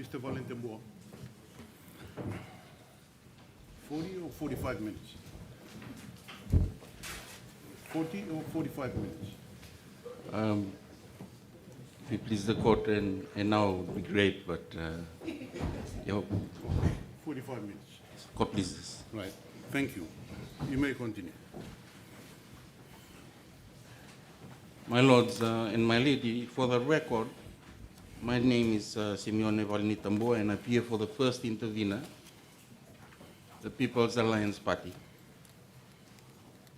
Mr. Valentin-Bois? 40 or 45 minutes? 40 or 45 minutes? If it please the court, and now would be great, but 45 minutes. Court pleases. Right. Thank you. You may continue. My lords and my lady, for the record, my name is Simeone Valentin-Bois, and I appear for the first intervener, the People's Alliance Party,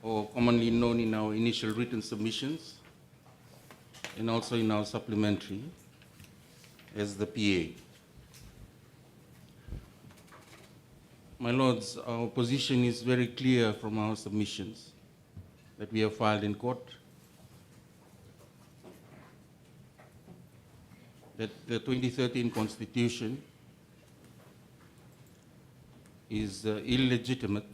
or commonly known in our initial written submissions and also in our supplementary as the PA. My lords, our position is very clear from our submissions that we have filed in court, that the 2013 Constitution is illegitimate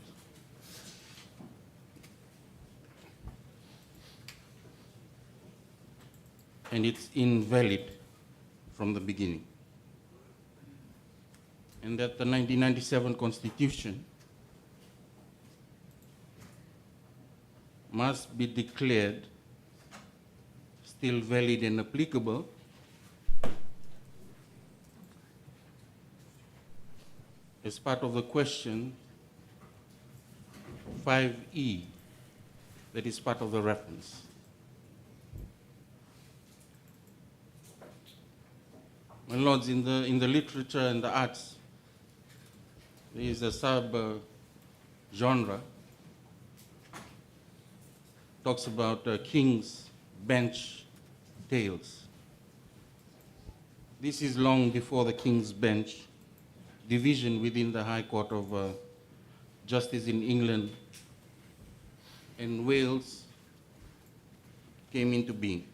and it's invalid from the beginning, and that the 1997 Constitution must be declared still valid and applicable as part of the question 5E, that is part of the reference. My lords, in the literature and the arts, there is a sub-genre talks about King's Bench tales. This is long before the King's Bench division within the High Court of Justice in England and Wales came into being.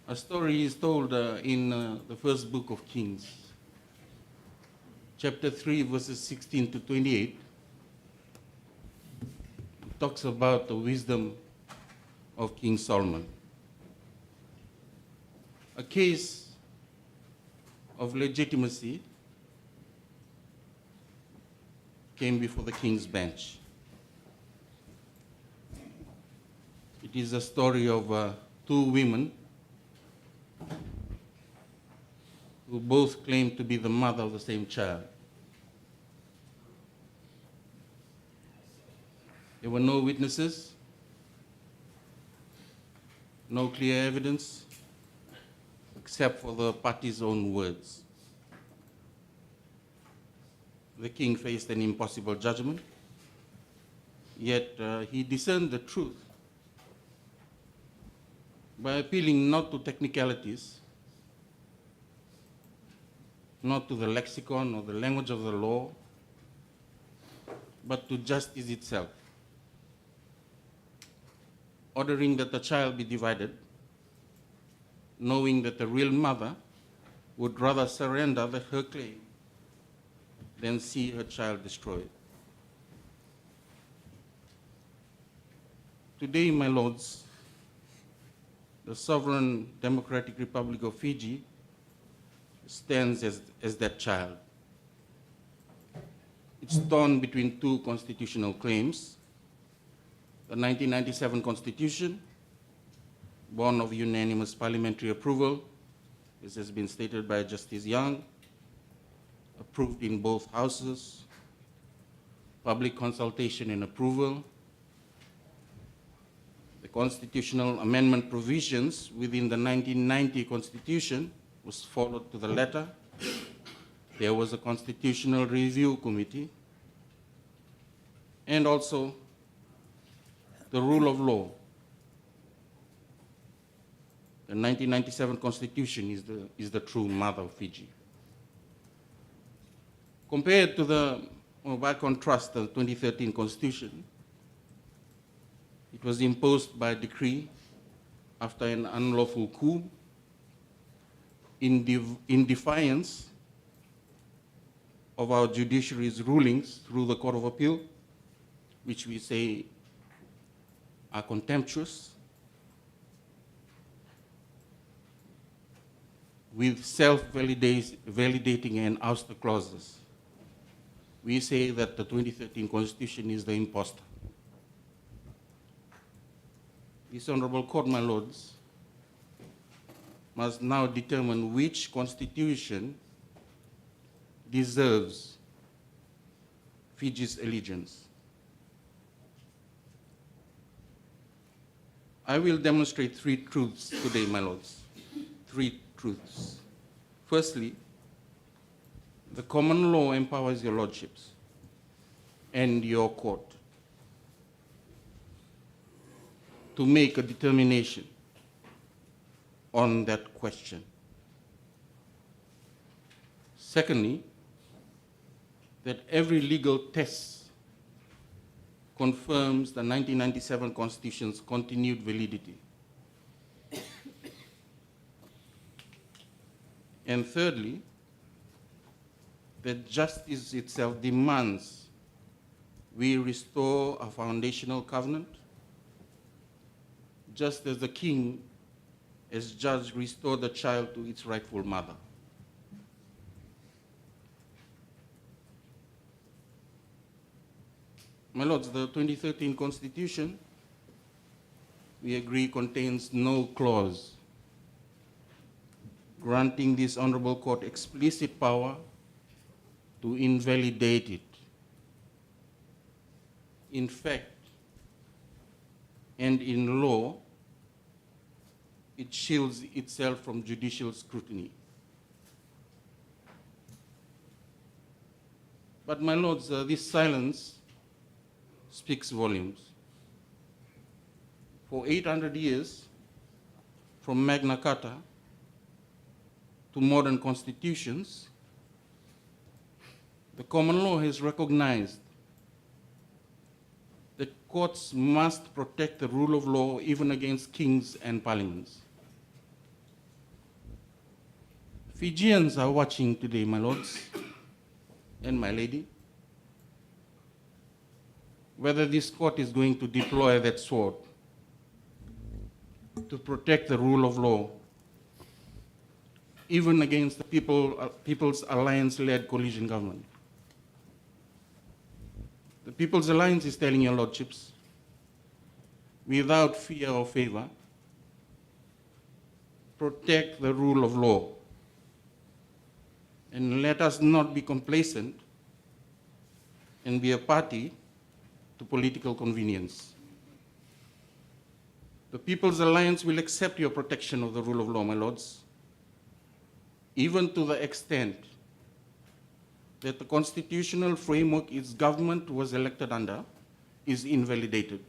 A story is told in the first book of Kings, chapter 3, verses 16 to 28. It talks about the wisdom of King Solomon. A case of legitimacy came before the King's Bench. It is a story of two women who both claim to be the mother of the same child. There were no witnesses, no clear evidence, except for the party's own words. The king faced an impossible judgment, yet he discerned the truth by appealing not to technicalities, not to the lexicon or the language of the law, but to justice itself, ordering that the child be divided, knowing that the real mother would rather surrender her claim than see her child destroyed. Today, my lords, the sovereign Democratic Republic of Fiji stands as that child. It's torn between two constitutional claims: the 1997 Constitution, born of unanimous parliamentary approval, this has been stated by Justice Young, approved in both houses, public consultation and approval. The constitutional amendment provisions within the 1990 Constitution was followed to the letter. There was a constitutional review committee, and also the rule of law. The 1997 Constitution is the true mother of Fiji. Compared to by contrast, the 2013 Constitution, it was imposed by decree after an unlawful coup in defiance of our judiciary's rulings through the Court of Appeal, which we say are contemptuous. with self-validating and ouster clauses. We say that the 2013 Constitution is the imposter. This Honorable Court, my lords, must now determine which constitution deserves Fiji's allegiance. I will demonstrate three truths today, my lords. Three truths. Firstly, the common law empowers your lordships and your court to make a determination on that question. Secondly, that every legal test confirms the 1997 Constitution's continued validity. And thirdly, that justice itself demands we restore a foundational covenant, just as the king, as judge, restored the child to its rightful mother. My lords, the 2013 Constitution, we agree, contains no clause granting this Honorable Court explicit power to invalidate it. In fact, and in law, it shields itself from judicial scrutiny. But my lords, this silence speaks volumes. For 800 years, from Magna Carta to modern constitutions, the common law has recognized that courts must protect the rule of law even against kings and parliaments. Fijians are watching today, my lords and my lady, whether this court is going to deploy that sword to protect the rule of law, even against the People's Alliance-led coalition government. The People's Alliance is telling your lordships, without fear or favor, protect the rule of law. And let us not be complacent and be a party to political convenience. The People's Alliance will accept your protection of the rule of law, my lords, even to the extent that the constitutional framework its government was elected under is invalidated.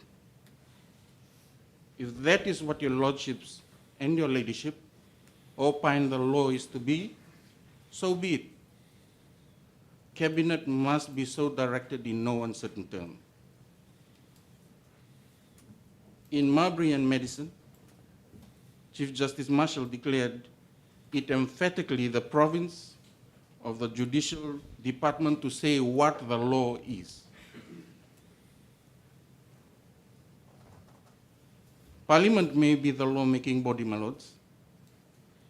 If that is what your lordships and your ladyship opine the law is to be, so be it. Cabinet must be so directed in no uncertain term. In Marbury and Madison, Chief Justice Marshall declared it emphatically the province of the Judicial Department to say what the law is. Parliament may be the law-making body, my lords,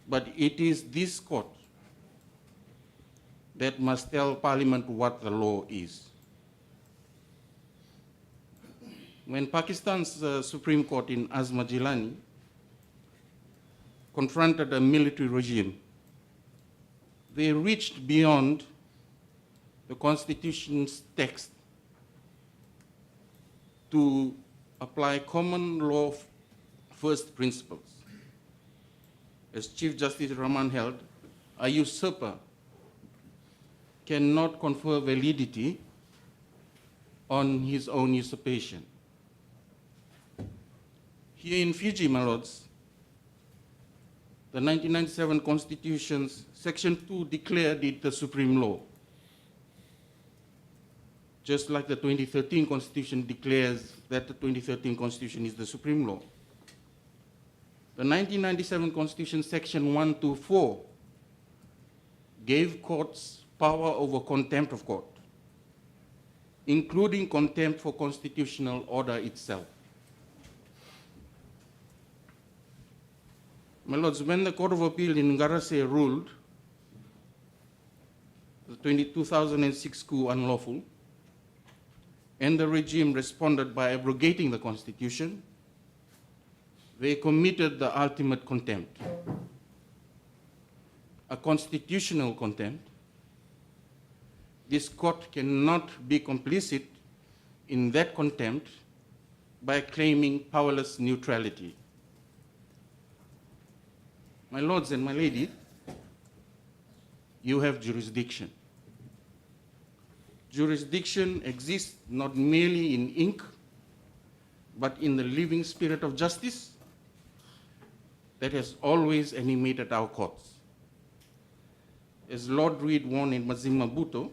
but it is this court that must tell Parliament what the law is. When Pakistan's Supreme Court in Azma Jilani confronted a military regime, they reached beyond the Constitution's text to apply common law first principles. As Chief Justice Rahman held, a usurper cannot confer validity on his own usurpation. Here in Fiji, my lords, the 1997 Constitution's Section 2 declared it the supreme law, just like the 2013 Constitution declares that the 2013 Constitution is the supreme law. The 1997 Constitution Section 1 to 4 gave courts power over contempt of court, including contempt for constitutional order itself. My Lords, when the Court of Appeal in Ngarase ruled the 2006 coup unlawful, and the regime responded by abrogating the Constitution, they committed the ultimate contempt, a constitutional contempt. This court cannot be complicit in that contempt by claiming powerless neutrality. My lords and my lady, you have jurisdiction. Jurisdiction exists not merely in ink, but in the living spirit of justice that has always animated our courts. As Lord Reed warned in Mazima Buto,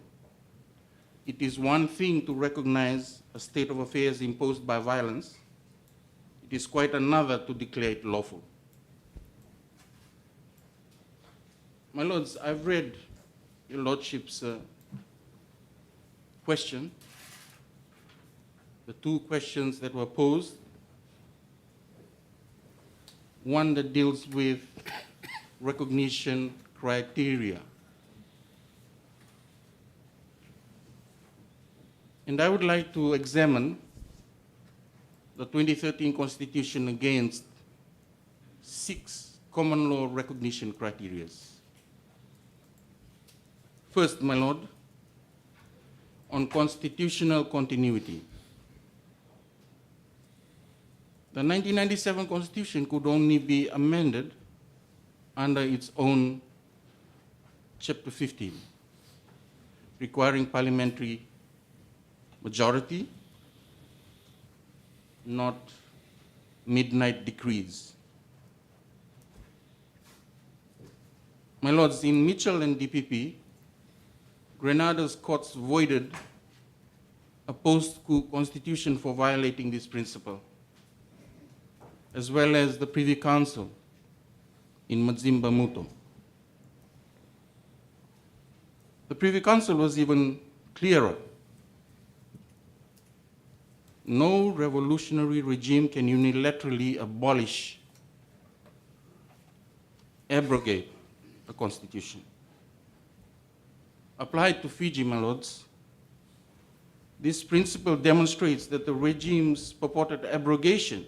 it is one thing to recognize a state of affairs imposed by violence. It is quite another to declare it lawful. My lords, I've read your lordship's question, the two questions that were posed. One that deals with recognition criteria. And I would like to examine the 2013 Constitution against 6 common law recognition criteria. First, my lord, on constitutional continuity. The 1997 Constitution could only be amended under its own Chapter 15, requiring parliamentary majority, not midnight decrees. My lords, in Mitchell and DPP, Grenada's courts voided a post-coup constitution for violating this principle, as well as the Privy Council in Mazimba Muto. The Privy Council was even clearer. No revolutionary regime can unilaterally abolish, abrogate a constitution. Applied to Fiji, my lords, this principle demonstrates that the regime's purported abrogation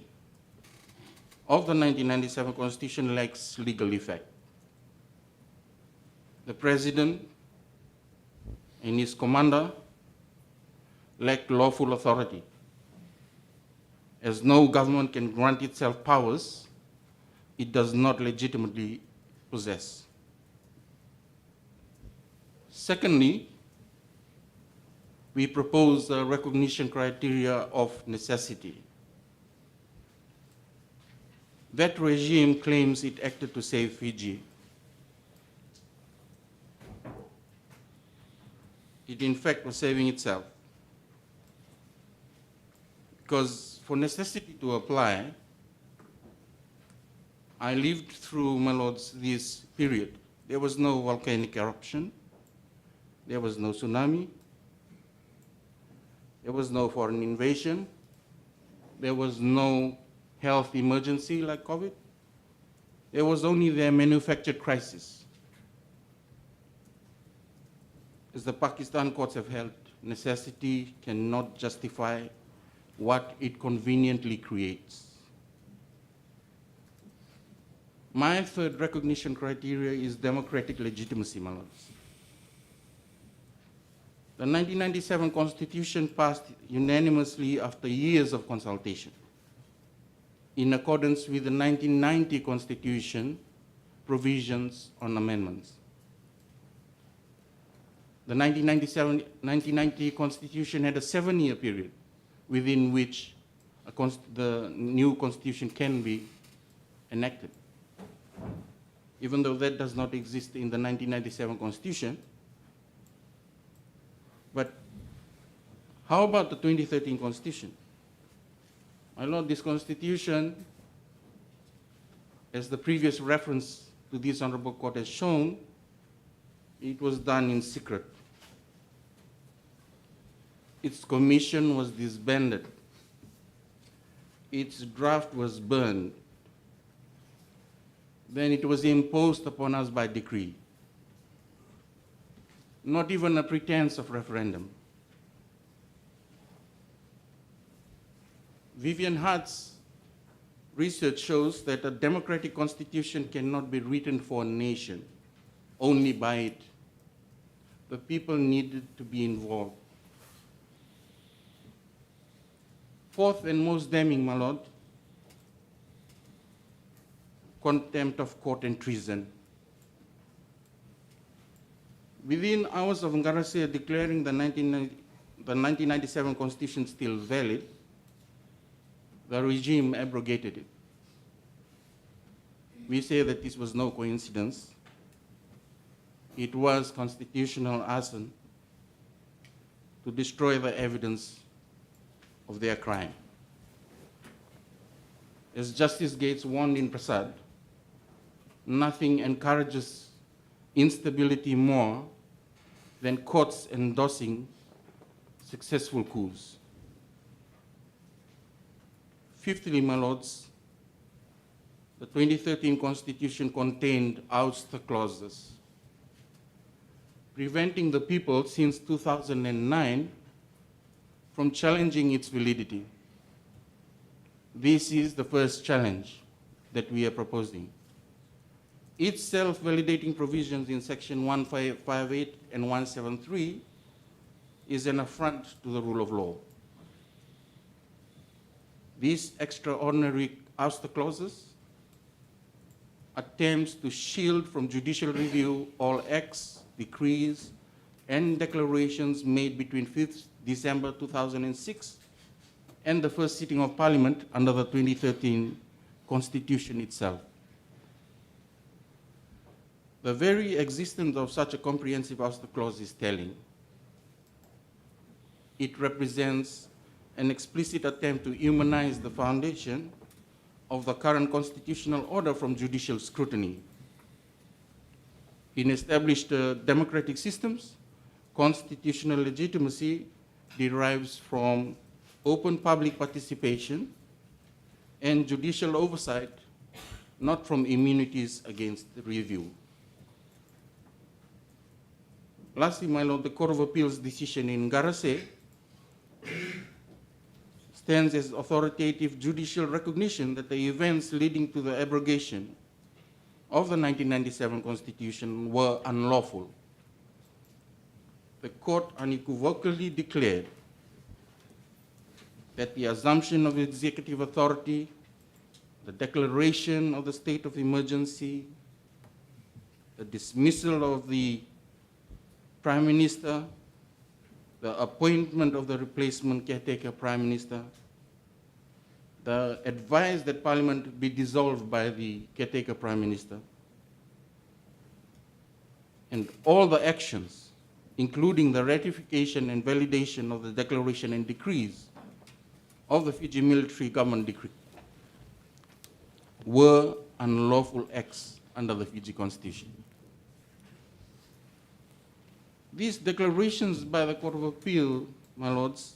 of the 1997 Constitution lacks legal effect. The President and his commander lack lawful authority, as no government can grant itself powers it does not legitimately possess. Secondly, we propose a recognition criteria of necessity. That regime claims it acted to save Fiji. It in fact was saving itself. Because for necessity to apply, I lived through, my lords, this period. There was no volcanic eruption. There was no tsunami. There was no foreign invasion. There was no health emergency like COVID. There was only their manufactured crisis. As the Pakistan courts have held, necessity cannot justify what it conveniently creates. My third recognition criteria is democratic legitimacy, my lords. The 1997 Constitution passed unanimously after years of consultation, in accordance with the 1990 Constitution provisions on amendments. The 1990 Constitution had a 7-year period within which the new Constitution can be enacted. Even though that does not exist in the 1997 Constitution. But how about the 2013 Constitution? My lord, this Constitution, as the previous reference to this Honorable Court has shown, it was done in secret. Its commission was disbanded. Its draft was burned. then it was imposed upon us by decree. Not even a pretense of referendum. Vivian Hart's research shows that a democratic constitution cannot be written for a nation, only by it. The people needed to be involved. Fourth and most damning, my lord, contempt of court and treason. Within hours of Ngarase declaring the 1997 constitution still valid, the regime abrogated it. We say that this was no coincidence. It was constitutional arson to destroy the evidence of their crime. As Justice Gates warned in Prasad, nothing encourages instability more than courts endorsing successful coups. Fifthly, my lords, the 2013 Constitution contained ouster clauses, preventing the people since 2009 from challenging its validity. This is the first challenge that we are proposing. Its self-validating provisions in section 1558 and 173 is an affront to the rule of law. These extraordinary ouster clauses attempts to shield from judicial review all acts, decrees, and declarations made between 5th December 2006 and the first sitting of Parliament under the 2013 Constitution itself. The very existence of such a comprehensive ouster clause is telling. It represents an explicit attempt to humanize the foundation of the current constitutional order from judicial scrutiny. In established democratic systems, constitutional legitimacy derives from open public participation and judicial oversight, not from immunities against review. Lastly, my lord, the Court of Appeal's decision in Ngarase stands as authoritative judicial recognition that the events leading to the abrogation of the 1997 Constitution were unlawful. The court unequivocally declared that the assumption of executive authority, the declaration of the state of emergency, the dismissal of the Prime Minister, the appointment of the replacement caretaker Prime Minister, the advice that Parliament be dissolved by the caretaker Prime Minister, and all the actions, including the ratification and validation of the declaration and decrees of the Fiji military government decree, were unlawful acts under the Fiji Constitution. These declarations by the Court of Appeal, my lords,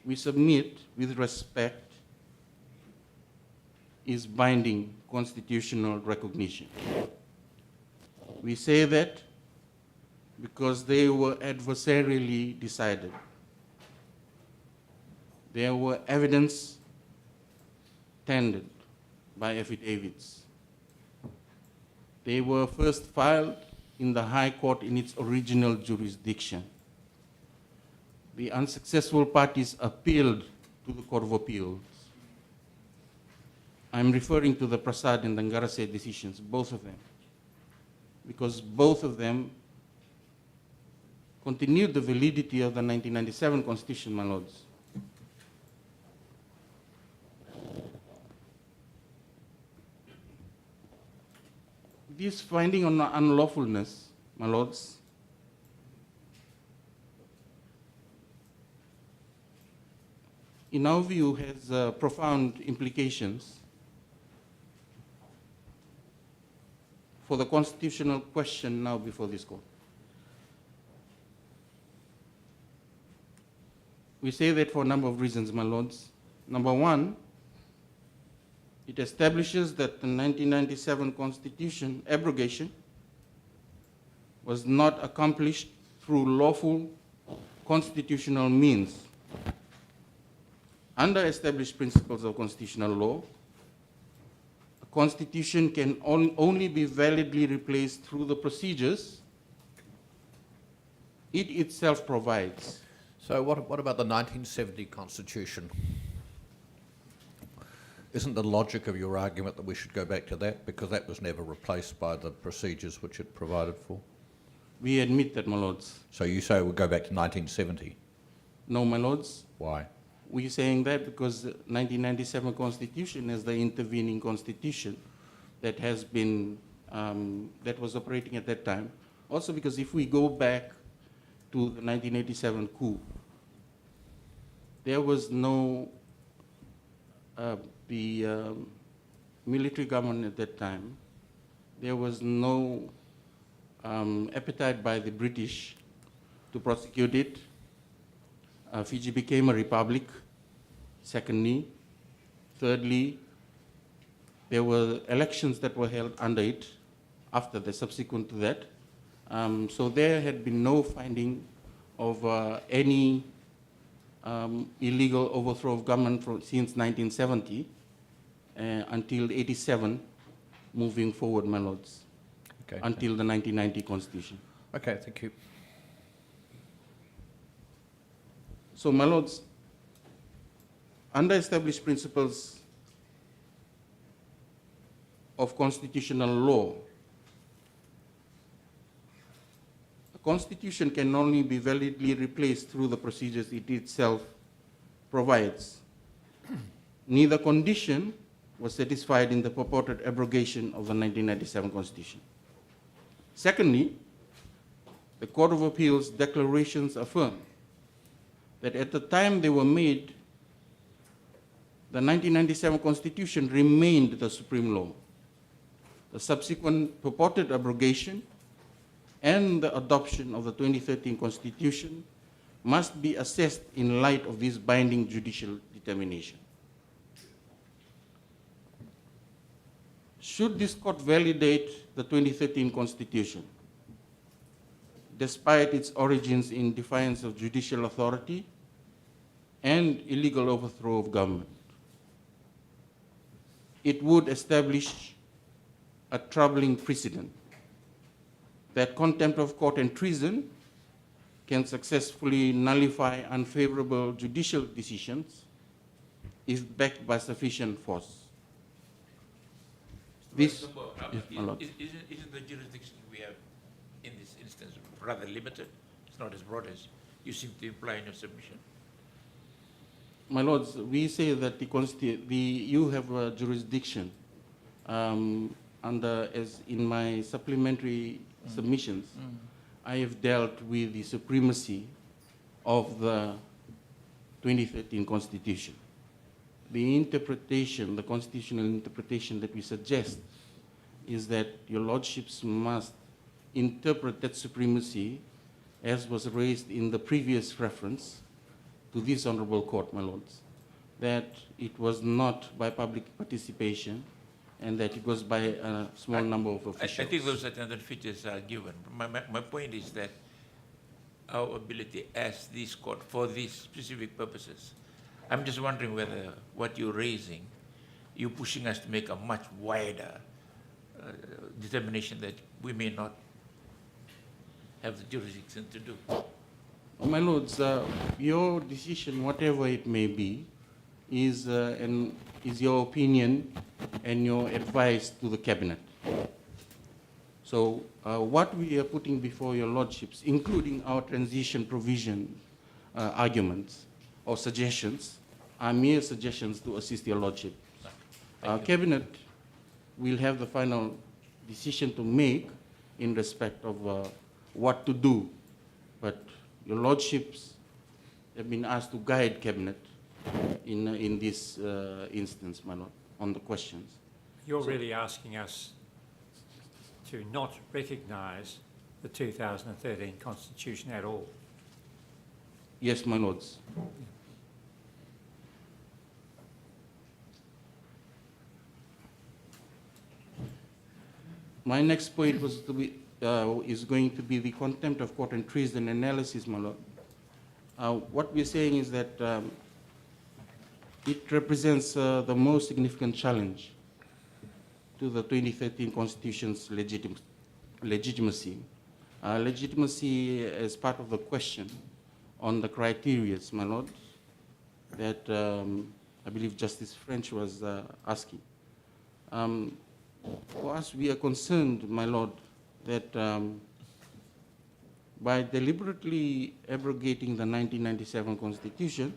we submit with respect, is binding constitutional recognition. We say that because they were adversarially decided. There were evidence tendered by affidavits. They were first filed in the High Court in its original jurisdiction. The unsuccessful parties appealed to the Court of Appeals. I'm referring to the Prasad and the Ngarase decisions, both of them, because both of them continued the validity of the 1997 Constitution, my lords. This finding on unlawfulness, my lords, in our view has profound implications for the constitutional question now before this court. We say that for a number of reasons, my lords. Number one, It establishes that the 1997 Constitution abrogation was not accomplished through lawful constitutional means. Under established principles of constitutional law, a constitution can only be validly replaced through the procedures it itself provides. So what about the 1970 Constitution? Isn't the logic of your argument that we should go back to that because that was never replaced by the procedures which it provided for? We admit that, my lords. So you say we'll go back to 1970? No, my lords. Why? We're saying that because the 1997 Constitution is the intervening constitution that has been, that was operating at that time. Also because if we go back to the 1987 coup, there was no, military government at that time, there was no appetite by the British to prosecute it. Fiji became a republic, secondly. Thirdly, there were elections that were held under it after the subsequent to that. So there had been no finding of any illegal overthrow of government since 1970 until 87, moving forward, my lords, Okay. until the 1990 Constitution. Okay, thank you. So, my lords, under established principles of constitutional law, a constitution can only be validly replaced through the procedures it itself provides. Neither condition was satisfied in the purported abrogation of the 1997 Constitution. Secondly, the Court of Appeal's declarations affirm that at the time they were made, the 1997 Constitution remained the supreme law. The subsequent purported abrogation and the adoption of the 2013 Constitution must be assessed in light of this binding judicial determination. Should this court validate the 2013 Constitution, despite its origins in defiance of judicial authority and illegal overthrow of government, it would establish a troubling precedent that contempt of court and treason can successfully nullify unfavorable judicial decisions if backed by sufficient force. This, yes, my lord. Isn't the jurisdiction we have in this instance rather limited? It's not as broad as you seem to imply in your submission. My lords, we say that you have a jurisdiction under, as in my supplementary submissions, I have dealt with the supremacy of the 2013 Constitution. The interpretation, the constitutional interpretation that we suggest is that your lordships must interpret that supremacy as was raised in the previous reference to this honorable court, my lords, that it was not by public participation and that it was by a small number of officials. I think those attendant features are given. My point is that our ability as this court for these specific purposes, I'm just wondering whether what you're raising, you're pushing us to make a much wider determination that we may not have the jurisdiction to do. My lords, your decision, whatever it may be, is your opinion and your advice to the cabinet. So what we are putting before your lordships, including our transition provision arguments or suggestions, are mere suggestions to assist your lordship. Cabinet will have the final decision to make in respect of what to do, but your lordships have been asked to guide cabinet in this instance, my lord, on the questions. You're really asking us to not recognise the 2013 Constitution at all. Yes, my lords. My next point was to be, is going to be the contempt of court and treason analysis, my lord. What we're saying is that it represents the most significant challenge to the 2013 Constitution's legitimacy. Legitimacy is part of the question on the criteria, my lord, that I believe Justice French was asking. For us, we are concerned, my lord, that by deliberately abrogating the 1997 Constitution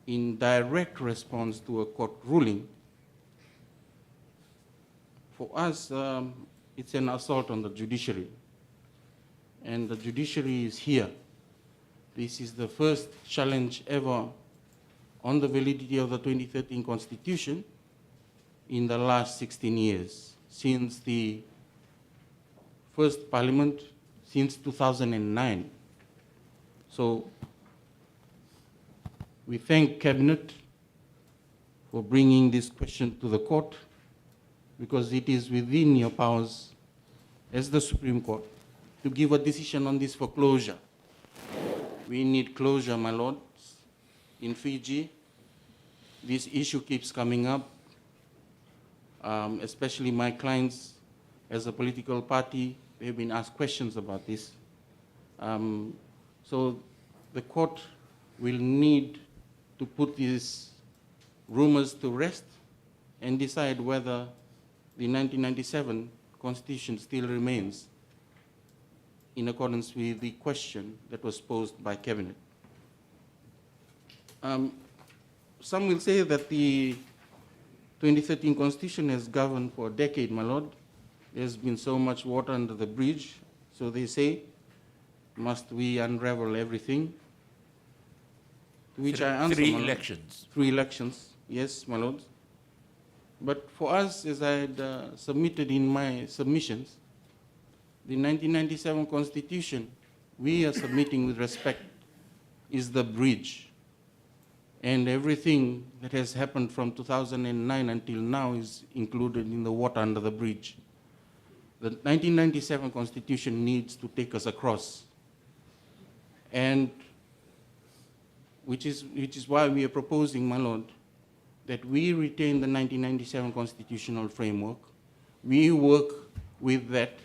in direct response to a court ruling, for us, it's an assault on the judiciary. And the judiciary is here. This is the first challenge ever on the validity of the 2013 Constitution in the last 16 years, since the first Parliament, since 2009. So we thank Cabinet for bringing this question to the court, because it is within your powers as the Supreme Court to give a decision on this for closure. We need closure, my lords. In Fiji, this issue keeps coming up, especially my clients as a political party. They've been asked questions about this. So the court will need to put these rumors to rest and decide whether the 1997 Constitution still remains in accordance with the question that was posed by Cabinet. Some will say that the 2013 Constitution has governed for a decade, my lord. There's been so much water under the bridge, so they say, must we unravel everything? To which I answer, Three my lord, elections. 3 elections, yes, my lord. But for us, as I had submitted in my submissions, the 1997 Constitution, we are submitting with respect, is the bridge. And everything that has happened from 2009 until now is included in the water under the bridge. The 1997 Constitution needs to take us across. And which is why we are proposing, my lord, that we retain the 1997 constitutional framework. We work with that,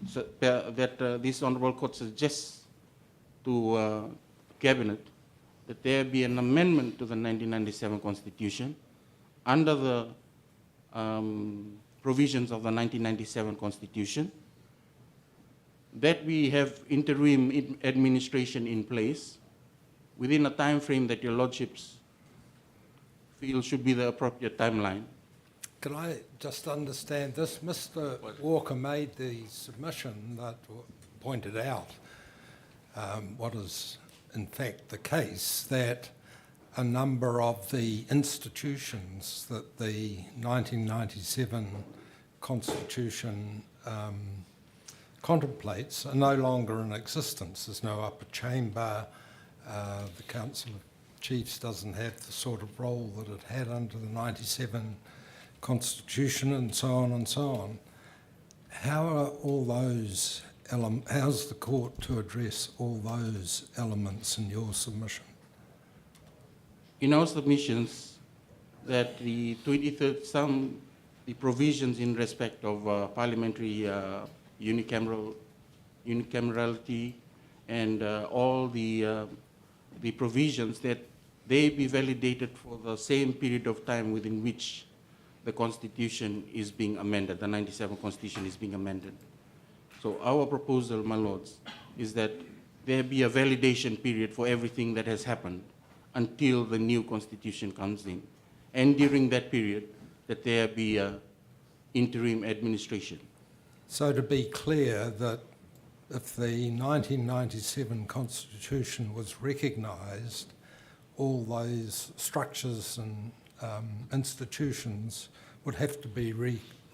so that this Honorable Court suggests to Cabinet that there be an amendment to the 1997 Constitution under the provisions of the 1997 Constitution, that we have interim administration in place within a time frame that your lordships feel should be the appropriate timeline. Can I just understand this? Mr. Walker made the submission that pointed out what is in fact the case, that a number of the institutions that the 1997 Constitution contemplates are no longer in existence. There's no upper chamber. The Council of Chiefs doesn't have the sort of role that it had under the 97 Constitution, and so on and so on. How are all those how's the court to address all those elements in your submission? In our submissions, that the 23rd, the provisions in respect of parliamentary unicamerality and all the provisions, that they be validated for the same period of time within which the Constitution is being amended, the 97 Constitution is being amended. So our proposal, my lords, is that there be a validation period for everything that has happened until the new Constitution comes in. And during that period, that there be a interim administration. So to be clear, that if the 1997 Constitution was recognised, all those structures and institutions would have to be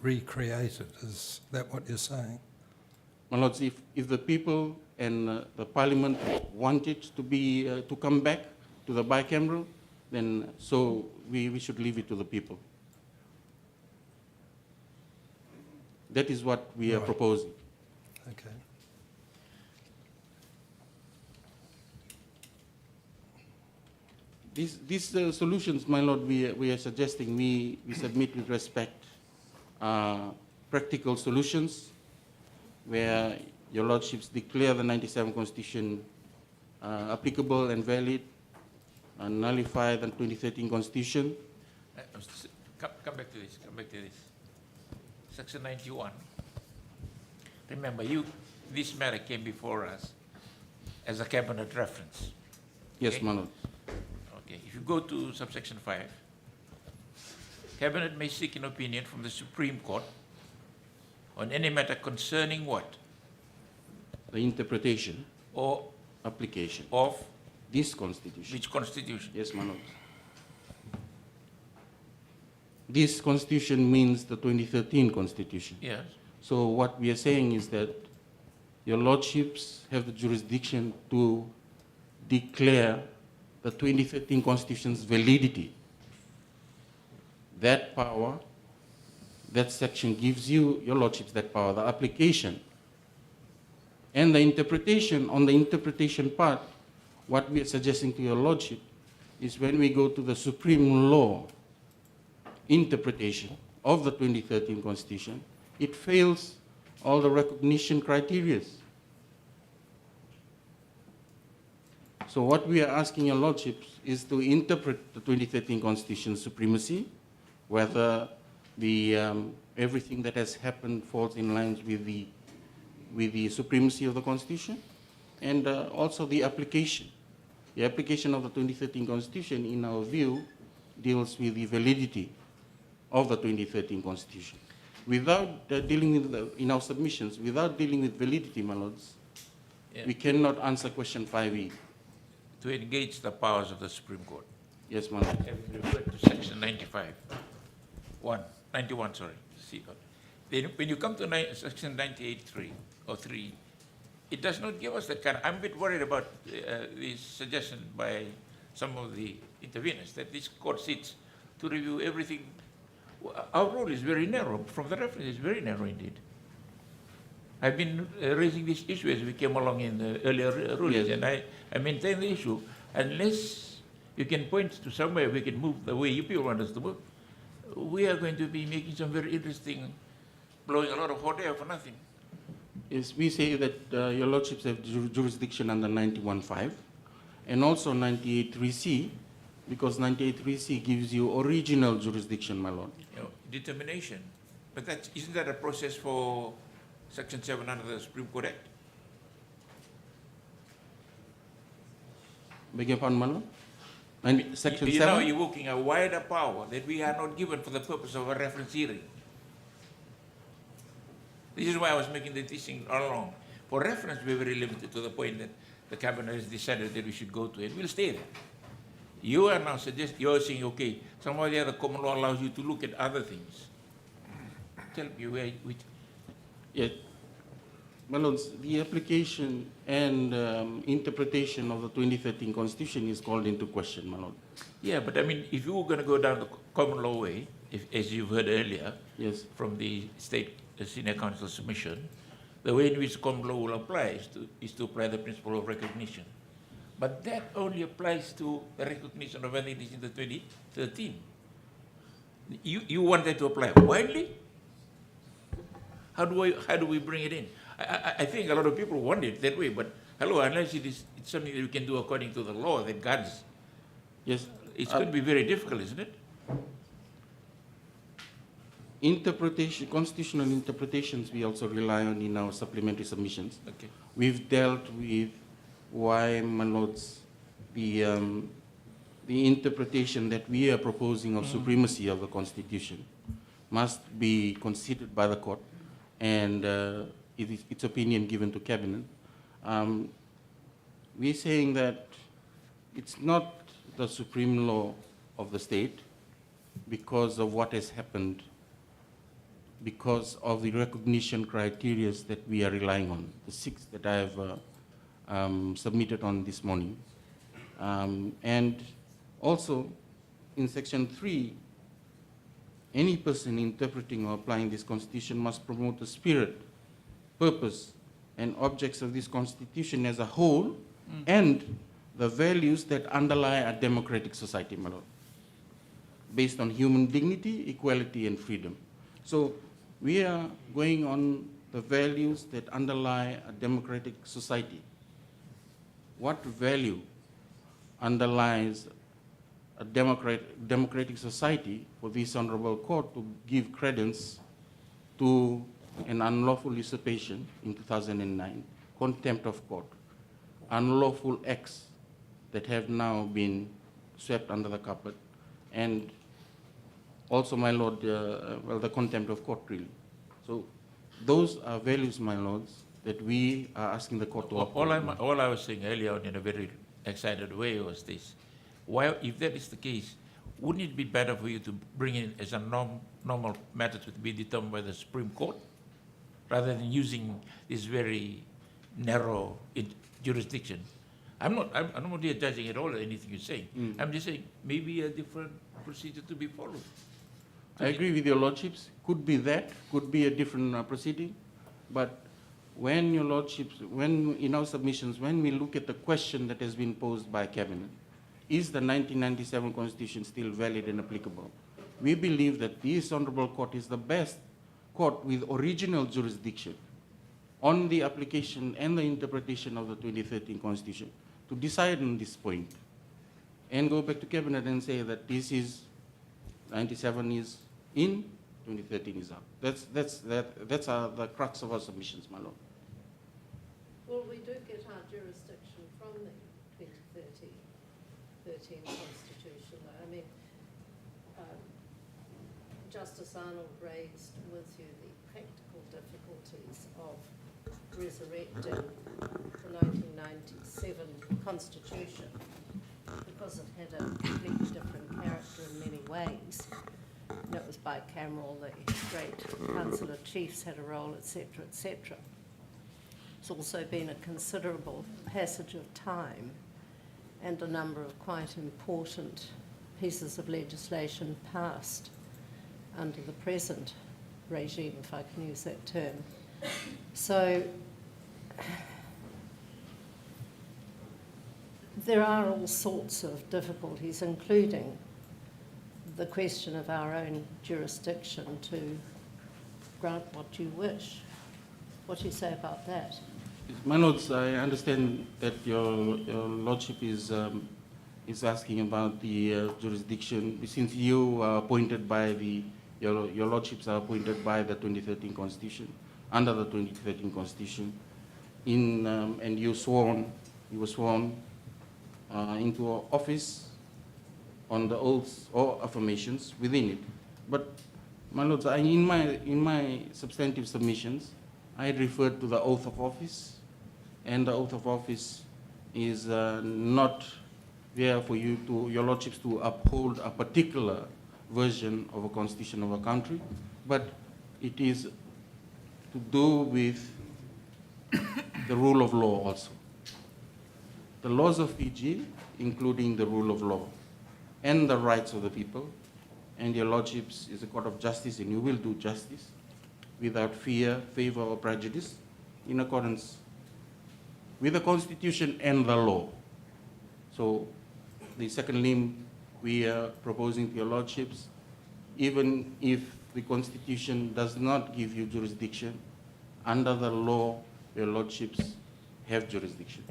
recreated. Is that what you're saying? My lords, if the people and the Parliament want it to be to come back to the bicameral, then so we should leave it to the people. That is what we are Right. proposing. Okay. These solutions, my lord, we are suggesting we submit with respect practical solutions where your lordships declare the 97 Constitution applicable and valid, and nullify the 2013 Constitution. Come back to this. Come back to this. Section 91. Remember, this matter came before us as a cabinet reference. Yes, Okay. my lord. Okay. If you go to subsection 5, cabinet may seek an opinion from the Supreme Court on any matter concerning what? The interpretation, Or application, of this Constitution. which constitution? Yes, my lord. This Constitution means the 2013 Constitution. Yes. So what we are saying is that your lordships have the jurisdiction to declare the 2013 Constitution's validity. That power, that section gives you, your lordships, that power. The application and the interpretation, on the interpretation part, what we are suggesting to your lordship is when we go to the supreme law interpretation of the 2013 Constitution, it fails all the recognition criteria. So what we are asking your lordships is to interpret the 2013 Constitution supremacy, whether everything that has happened falls in line with the supremacy of the Constitution, and also the application. The application of the 2013 Constitution, in our view, deals with the validity of the 2013 Constitution. Without dealing with, in our submissions, without dealing with validity, my lords, Yeah. we cannot answer question 5E. To engage the powers of the Supreme Court. Yes, my lord. Having referred to section 91, sorry. See, then when you come to section 98.3 or 3, it does not give us that kind of, I'm a bit worried about this suggestion by some of the interveners that this court sits to review everything. Our role is very narrow. From the reference, it's very narrow indeed. I've been raising this issue as we came along in the earlier rulings, Yes. and I maintain the issue. Unless you can point to somewhere we can move the way you people want us to move, we are going to be making some very interesting, blowing a lot of hot air for nothing. Yes, we say that your lordships have jurisdiction under 91.5 and also 98.3C, because 98.3C gives you original jurisdiction, my lord. You know, determination. But isn't that a process for Section 7 under the Supreme Court Act? Beg your pardon, my lord? Section You know, 7? evoking a wider power that we are not given for the purpose of a reference hearing. This is why I was making the teaching all along. For reference, we're very limited to the point that the cabinet has decided that we should go to it. We'll stay there. You are now you're saying, okay, somehow the other common law allows you to look at other things. Tell me which. Yes. My lords, the application and interpretation of the 2013 Constitution is called into question, my lord. Yeah, but I mean, if you were going to go down the common law way, as you've heard earlier, Yes. from the State Senior Council submission, the way in which common law will apply is to apply the principle of recognition. But that only applies to the recognition of whether it is in the 2013. You want that to apply widely? How do we bring it in? I think a lot of people want it that way, but hello, unless it's something that we can do according to the law that guards, Yes. it's going to be very difficult, isn't it? Interpretation, constitutional interpretations, we also rely on in our supplementary submissions. Okay. We've dealt with why, my lords, the interpretation that we are proposing of supremacy of the Constitution must be considered by the court, and its opinion given to cabinet. We're saying that it's not the supreme law of the state because of what has happened, because of the recognition criteria that we are relying on, the 6 that I have submitted on this morning. And also in section 3, any person interpreting or applying this Constitution must promote the spirit, purpose, and objects of this Constitution as a whole, and the values that underlie a democratic society, my lord, based on human dignity, equality, and freedom. So we are going on the values that underlie a democratic society. What value underlies a democratic society for this honorable court to give credence to an unlawful usurpation in 2009, contempt of court, unlawful acts that have now been swept under the carpet, and also, my lord, well, the contempt of court, really. So those are values, my lords, that we are asking the court to uphold. All I was saying earlier on in a very excited way was this. Why, if that is the case, wouldn't it be better for you to bring in as a normal matter to be determined by the Supreme Court, rather than using this very narrow jurisdiction? I'm not here judging at all anything you're saying. I'm just saying maybe a different procedure to be followed. I agree with your lordships. Could be that, could be a different proceeding. But when your lordships, when in our submissions, when we look at the question that has been posed by Cabinet, is the 1997 Constitution still valid and applicable? We believe that this honorable court is the best court with original jurisdiction on the application and the interpretation of the 2013 Constitution to decide on this point and go back to Cabinet and say that this is 97 is in, 2013 is out. That's the crux of our submissions, my lord. Well, we do get our jurisdiction from the 2013 Constitution. I mean, Justice Arnold raised with you the practical difficulties of resurrecting the 1997 Constitution because it had a completely different character in many ways. And it was bicameral, the great Council of Chiefs had a role, etc., etc. It's also been a considerable passage of time and a number of quite important pieces of legislation passed under the present regime, if I can use that term. So there are all sorts of difficulties, including the question of our own jurisdiction to grant what you wish. What do you say about that? My lords, I understand that your lordship is asking about the jurisdiction. Since you are appointed by your lordships are appointed by the 2013 Constitution, under the 2013 Constitution, and you were sworn into office on the oaths or affirmations within it. But, my lords, in my substantive submissions, I had referred to the oath of office, and the oath of office is not there for you your lordships to uphold a particular version of a constitution of a country, but it is to do with the rule of law also. The laws of Fiji, including the rule of law and the rights of the people, and your lordships is a court of justice, and you will do justice without fear, favor, or prejudice, in accordance with the Constitution and the law. So the second limb we are proposing to your lordships, even if the Constitution does not give you jurisdiction, under the law, your lordships have jurisdiction.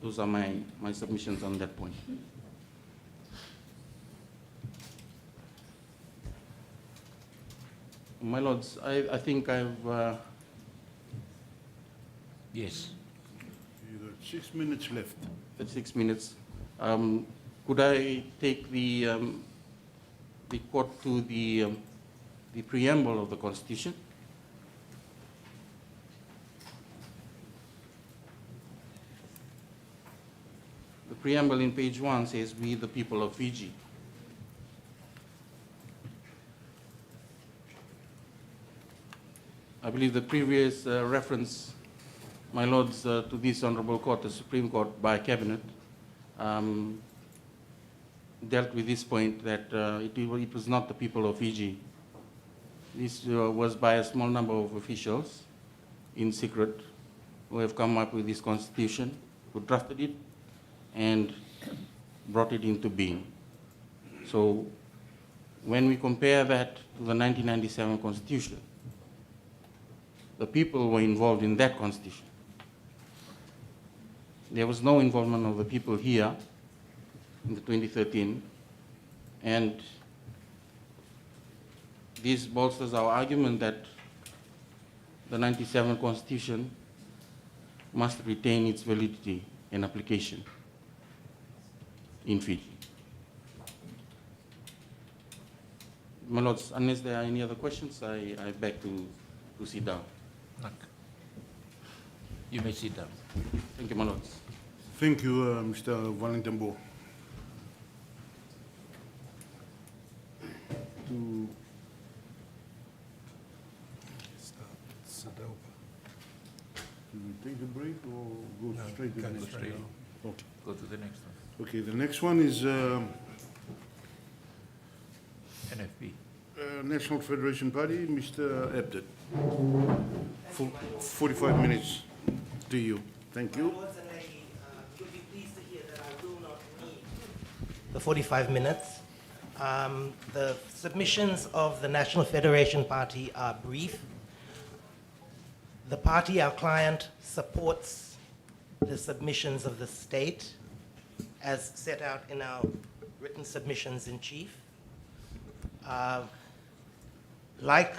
Those are my submissions on that point. My lords, I think I've... Yes. You got 6 minutes left. 6 minutes. Could I take the court to the preamble of the Constitution? The preamble in page 1 says, "We, the people of Fiji." I believe the previous reference, my lords, to this honorable court, the Supreme Court, by Cabinet, dealt with this point that it was not the people of Fiji. This was by a small number of officials in secret who have come up with this constitution, who drafted it and brought it into being. So when we compare that to the 1997 constitution, the people were involved in that constitution. There was no involvement of the people here in the 2013, and this bolsters our argument that the 97 constitution must retain its validity and application in Fiji. My lords, unless there are any other questions, I beg to sit down. You may sit down. Thank you, my lords. Thank you, Mr. Valentin. To do we take a break or go No, straight to go the next straight one? Okay. Go to the next one. Okay, the next one is NFP. National Federation Party, Mr. Ebden. 45 minutes to you. Thank you. Lords and ladies, you'll be pleased to hear that I will not need the 45 minutes. The submissions of the National Federation Party are brief. The party, our client, supports the submissions of the state as set out in our written submissions in chief. Like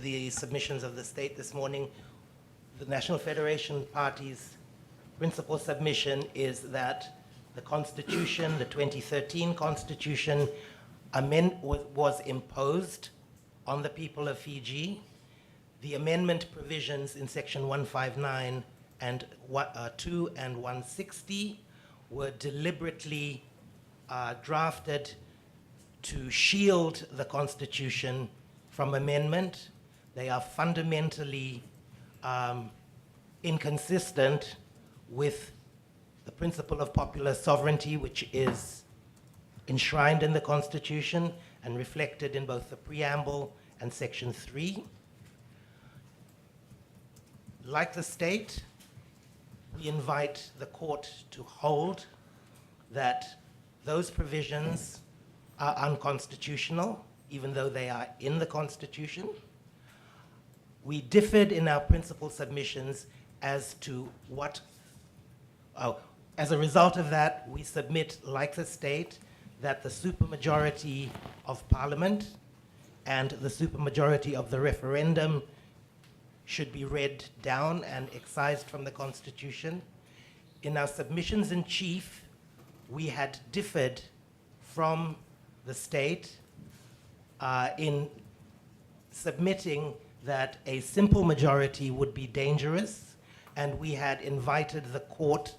the submissions of the state this morning, the National Federation Party's principal submission is that the Constitution, the 2013 Constitution, was imposed on the people of Fiji. The amendment provisions in Section 159 and 2 and 160 were deliberately drafted to shield the Constitution from amendment. They are fundamentally inconsistent with the principle of popular sovereignty, which is enshrined in the Constitution and reflected in both the preamble and Section 3. Like the state, we invite the court to hold that those provisions are unconstitutional, even though they are in the Constitution. We differed in our principal submissions as to what, as a result of that, we submit, like the state, that the supermajority of Parliament and the supermajority of the referendum should be read down and excised from the Constitution. In our submissions in chief, we had differed from the state in submitting that a simple majority would be dangerous, and we had invited the court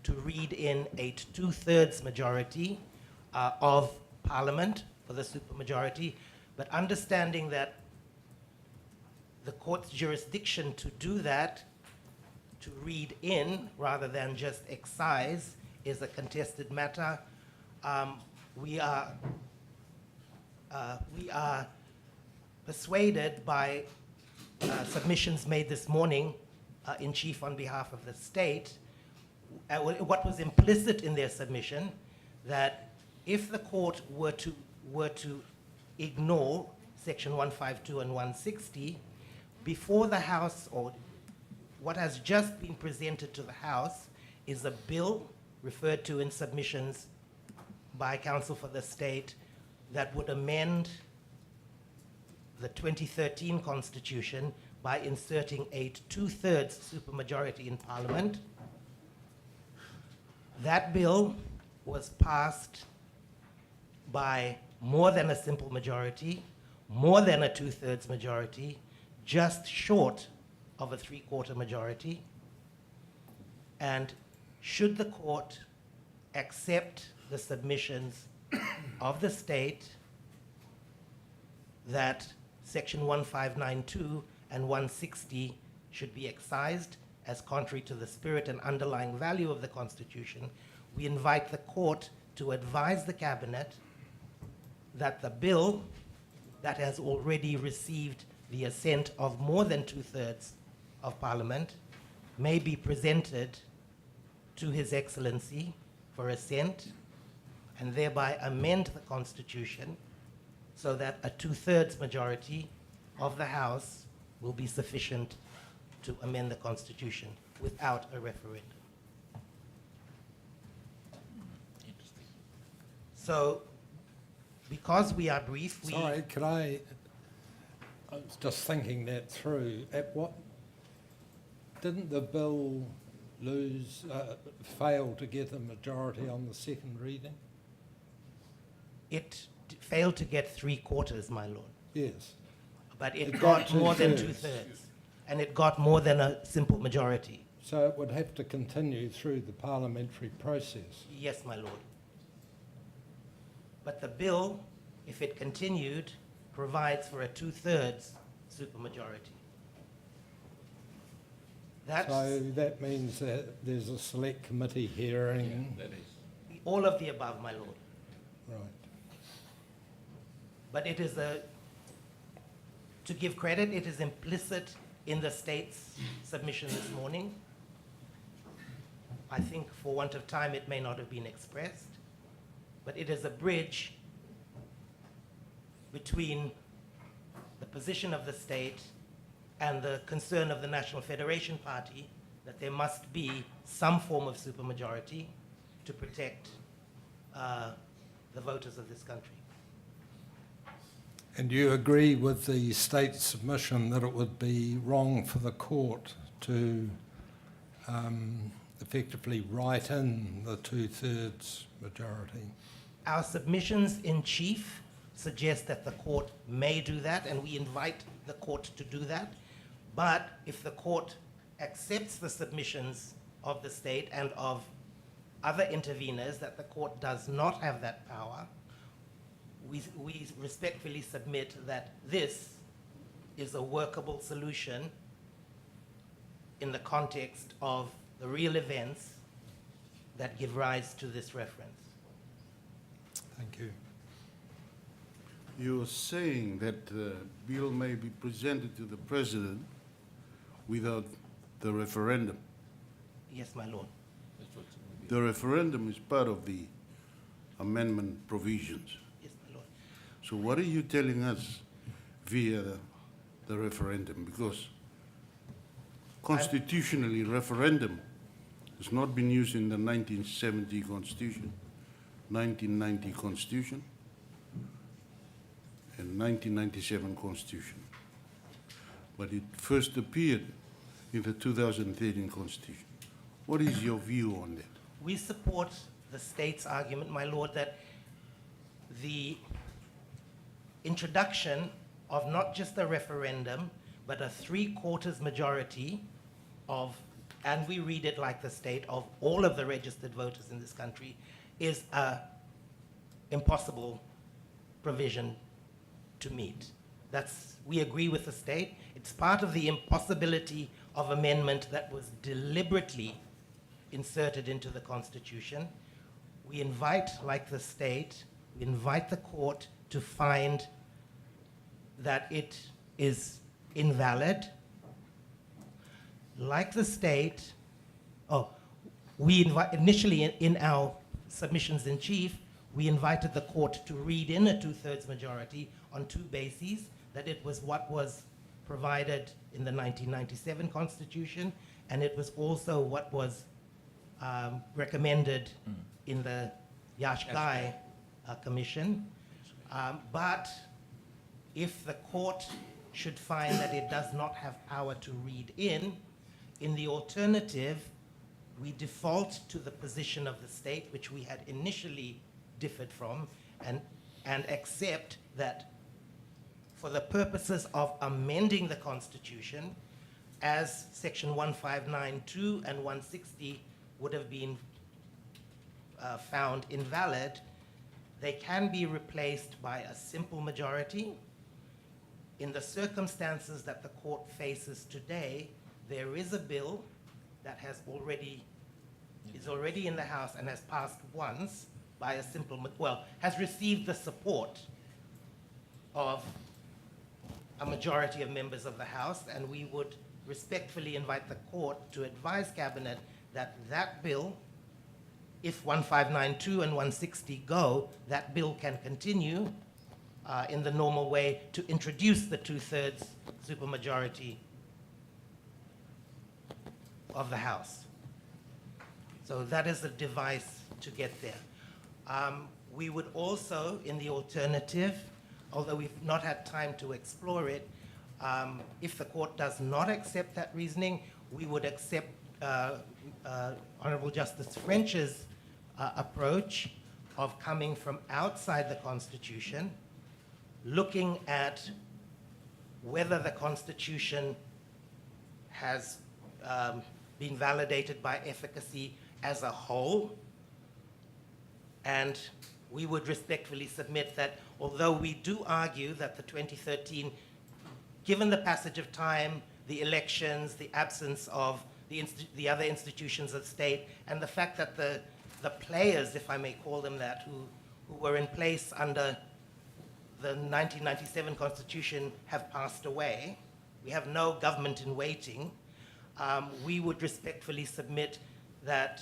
to read in a 2/3 majority of Parliament for the supermajority, but understanding that the court's jurisdiction to do that, to read in rather than just excise, is a contested matter. We are persuaded by submissions made this morning in chief on behalf of the state, what was implicit in their submission, that if the court were to ignore Section 152 and 160, before the House, or what has just been presented to the House, is a bill referred to in submissions by counsel for the state that would amend the 2013 Constitution by inserting a 2/3 supermajority in Parliament. That bill was passed by more than a simple majority, more than a 2/3 majority, just short of a 3/4 majority. And should the court accept the submissions of the state that Section 1592 and 160 should be excised as contrary to the spirit and underlying value of the Constitution, we invite the court to advise the Cabinet that the bill that has already received the assent of more than 2/3 of Parliament may be presented to His Excellency for assent, and thereby amend the Constitution so that a 2/3 majority of the House will be sufficient to amend the Constitution without a referendum. Interesting. So, because we are brief, we... Sorry, I was just thinking that through. Didn't the bill fail to get a majority on the second reading? It failed to get 3/4, my lord, Yes. but it It got got more than 2/3. 2/3, and it got more than a simple majority. So it would have to continue through the parliamentary process. Yes, my lord. But the bill, if it continued, provides for a 2/3 supermajority. That's So that means that there's a select committee hearing. That is. all of the above, my lord. Right. But it is to give credit, it is implicit in the state's submission this morning. I think for want of time, it may not have been expressed, but it is a bridge between the position of the state and the concern of the National Federation Party that there must be some form of supermajority to protect the voters of this country. And you agree with the state's submission that it would be wrong for the court to effectively write in the 2/3 majority? Our submissions in chief suggest that the court may do that, and we invite the court to do that. But if the court accepts the submissions of the state and of other interveners that the court does not have that power, we respectfully submit that this is a workable solution in the context of the real events that give rise to this reference. Thank you. You're saying that the bill may be presented to the President without the referendum. Yes, my lord. That's what's going to be. The referendum is part of the amendment provisions. Yes, my lord. So what are you telling us via the referendum? Because constitutionally, referendum has not been used in the 1970 Constitution, 1990 Constitution, and 1997 Constitution. But it first appeared in the 2013 Constitution. What is your view on that? We support the state's argument, my lord, that the introduction of not just a referendum, but a 3/4 majority of, and we read it like the state, of all of the registered voters in this country is a impossible provision to meet. We agree with the state. It's part of the impossibility of amendment that was deliberately inserted into the Constitution. We invite, like the state, we invite the court to find that it is invalid. Like the state, we initially in our submissions in chief, we invited the court to read in a 2/3 majority on two bases, that it was what was provided in the 1997 Constitution, and it was also what was recommended in the Yashgai Commission. But if the court should find that it does not have power to read in the alternative, we default to the position of the state, which we had initially differed from, and accept that for the purposes of amending the Constitution, as Section 1592 and 160 would have been found invalid, they can be replaced by a simple majority. In the circumstances that the court faces today, there is a bill that is already in the House and has passed once by a has received the support of a majority of members of the House, and we would respectfully invite the court to advise Cabinet that that bill, if 1592 and 160 go, that bill can continue in the normal way to introduce the two-thirds supermajority of the House. So that is the device to get there. We would also, in the alternative, although we've not had time to explore it, if the court does not accept that reasoning, we would accept Honorable Justice French's approach of coming from outside the Constitution, looking at whether the Constitution has been validated by efficacy as a whole. And we would respectfully submit that although we do argue that the 2013, given the passage of time, the elections, the absence of the other institutions of state, and the fact that the players, if I may call them that, who were in place under the 1997 Constitution have passed away, we have no government in waiting, we would respectfully submit that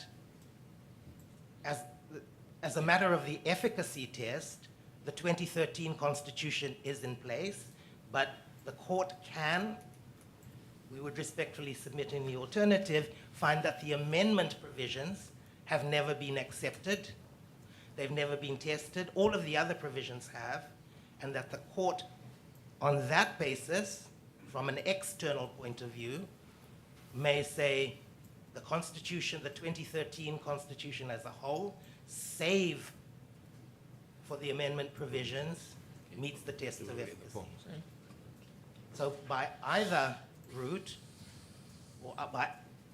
as a matter of the efficacy test, the 2013 Constitution is in place, but the court can, we would respectfully submit in the alternative, find that the amendment provisions have never been accepted, they've never been tested, all of the other provisions have, and that the court, on that basis, from an external point of view, may say the Constitution, the 2013 Constitution as a whole, save for the amendment provisions, meets the test of efficacy. So by either route, or by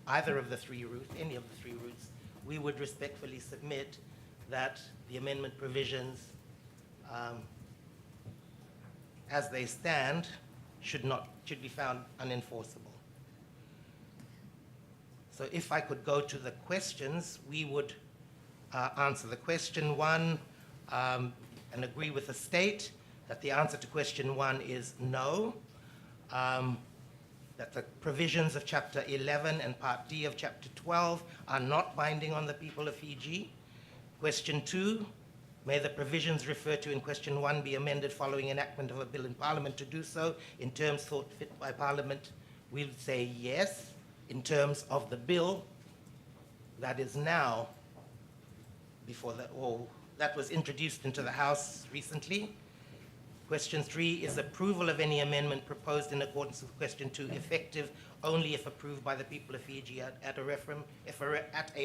either of the three routes, any of the three routes, we would respectfully submit that the amendment provisions, as they stand, should be found unenforceable. So if I could go to the questions, we would answer the question one and agree with the state that the answer to question one is no, that the provisions of Chapter 11 and Part D of Chapter 12 are not binding on the people of Fiji. Question two, may the provisions referred to in question one be amended following enactment of a bill in Parliament to do so in terms thought fit by Parliament? We would say yes. In terms of the bill that is now before that was introduced into the House recently. Question three, is approval of any amendment proposed in accordance with question two effective only if approved by the people of Fiji at a